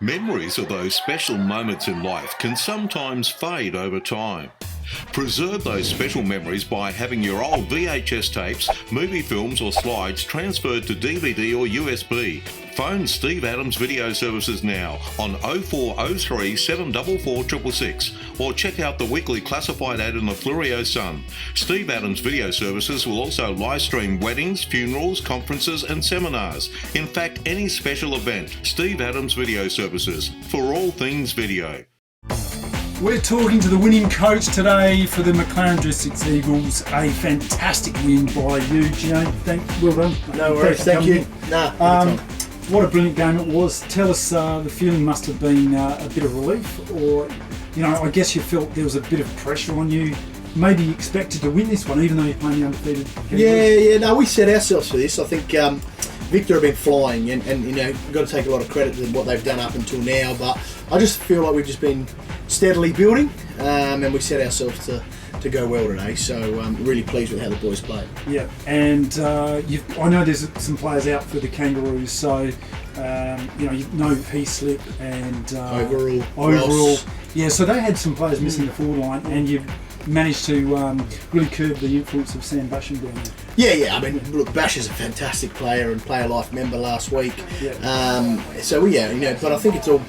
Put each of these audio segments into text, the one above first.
Memories of those special moments in life can sometimes fade over time. Preserve those special memories by having your old VHS tapes, movie films or slides transferred to DVD or USB. Phone Steve Adams Video Services now on 0403 744 666 or check out the weekly classified ad in the Fluorio Sun. Steve Adams Video Services will also live stream weddings, funerals, conferences and seminars. In fact, any special event. Steve Adams Video Services, for all things video. We're talking to the winning coach today for the McLaren Districts Eagles. A fantastic win by you, Gianni. Well done. No worries, thank you. What a brilliant game it was. Tell us, the feeling must have been a bit of relief, or, you know, I guess you felt there was a bit of pressure on you. Maybe you expected to win this one, even though you're playing the undefeated. No, we set ourselves for this. I think Victor have been flying, and you know, you've got to take a lot of credit to what they've done up until now. But I just feel like we've just been steadily building, and we set ourselves to go well today. So I'm really pleased with how the boys played. Yeah, and I know there's some players out for the Kangaroos, so you know P-Slip and overall. Ross. Yeah, so they had some players missing the forward line, and you've managed to really curb the influence of Sam Basham down there. Yeah. I mean, look, Bash is a fantastic player and player life member last week. Yeah. But I think it's all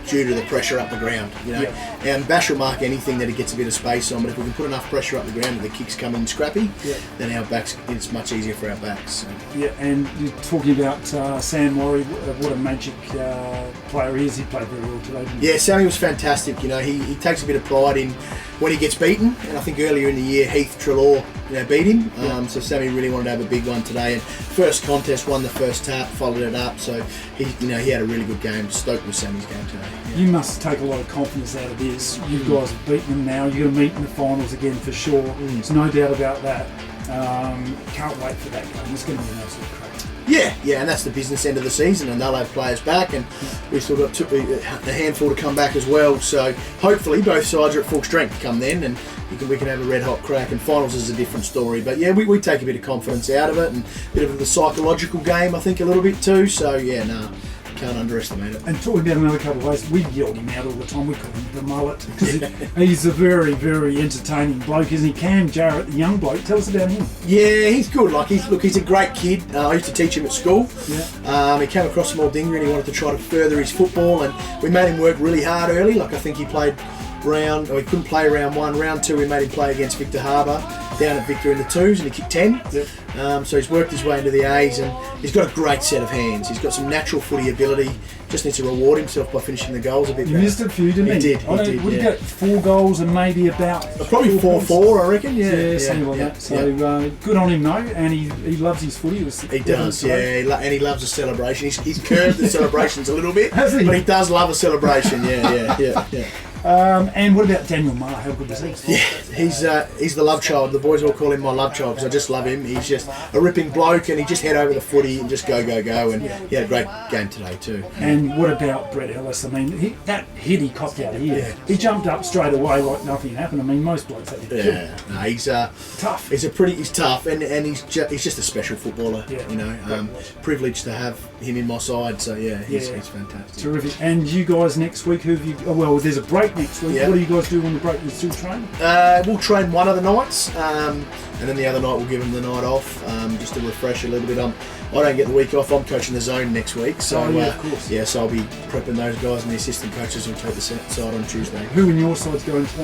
due to the pressure up the ground, you know. Yeah. And Bash will mark anything that he gets a bit of space on, but if we can put enough pressure up the ground and the kicks come in scrappy, then our backs, it's much easier for our backs. So. Yeah, and you're talking about Sam Morey, what a magic player he is. He played very well today, didn't he? Yeah, Sammy was fantastic. You know, he takes a bit of pride in when he gets beaten, and I think earlier in the year Heath Trelaw, beat him. So Sammy really wanted to have a big one today, and first contest, won the first tap, followed it up. So he had a really good game. Stoked with Sammy's game today. Yeah. You must take a lot of confidence out of this. You guys have beaten them now. You're going to meet in the finals again for sure. There's no doubt about that. Can't wait for that game. It's going to be an absolute crack. Yeah, and that's the business end of the season, and they'll have players back, and we've still got a handful to come back as well. So hopefully both sides are at full strength come then, and we can have a red hot crack. And finals is a different story, but yeah, we take a bit of confidence out of it, and a bit of the psychological game, I think, a little bit too. So yeah, can't underestimate it. And talking about another couple of ways, we yelled him out all the time. We call him the mullet because he's a very, very entertaining bloke, isn't he? Cam Jarrett, the young bloke. Tell us about him. Yeah, he's good. He's a great kid. I used to teach him at school. Yeah. He came across Maldinga and he wanted to try to further his football, and we made him work really hard early. I think he played he couldn't play round 1. Round 2 we made him play against Victor Harbor down at Victor in the 2s, and he kicked 10. Yep. So he's worked his way into the A's, and he's got a great set of hands. He's got some natural footy ability. Just needs to reward himself by finishing the goals a bit better. He missed a few, didn't he? He did. Would he get 4 goals and maybe about probably 4-4, I reckon. Yeah, something like that. So good on him though, and he loves his footy. He does, and he loves a celebration. He's curbed the celebrations a little bit, has he? But he does love a celebration. Yeah. And what about Daniel Marr? How good was he? Yeah, he's the love child. The boys all call him my love child because I just love him. He's just a ripping bloke, and he just head over the footy and just go. And he had a great game today too. And what about Brett Ellis? I mean, that hit he copped out of here. Yeah. He jumped up straight away like nothing happened. I mean, most blokes have to kill. No, he's tough. He's tough, and he's just a special footballer. Yeah. Privileged to have him in my side. So he's fantastic. Terrific. And you guys next week, who have you? Oh, well, there's a break next week. Yeah. What do you guys do on the break? You still train? We'll train one of the nights, and then the other night we'll give them the night off, just to refresh a little bit. I don't get the week off. I'm coaching the zone next week, so of course. So I'll be prepping those guys, and the assistant coaches will take the side on Tuesday. Who in your side's going to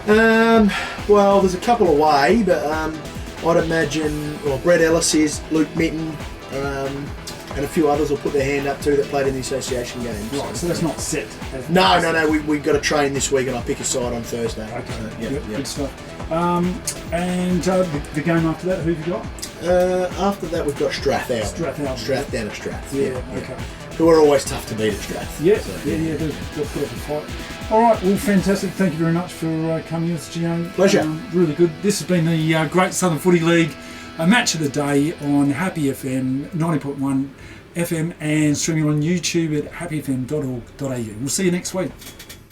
that? Well, there's a couple away, but I'd imagine Brett Ellis is, Luke Mitten, and a few others will put their hand up too that played in the association games. Right, so that's not set. No. We've got to train this week, and I'll pick a side on Thursday. Okay, good stuff. And the game after that, who have you got? After that, we've got Strath out. Strath down at Strath. Okay. Who are always tough to beat at Strath. They'll put up a fight. All right, well, fantastic. Thank you very much for coming with us, Gianni. Pleasure. Really good. This has been the Great Southern Footy League, a match of the day on Happy FM 90.1 FM and streaming on YouTube at happyfm.org.au. We'll see you next week.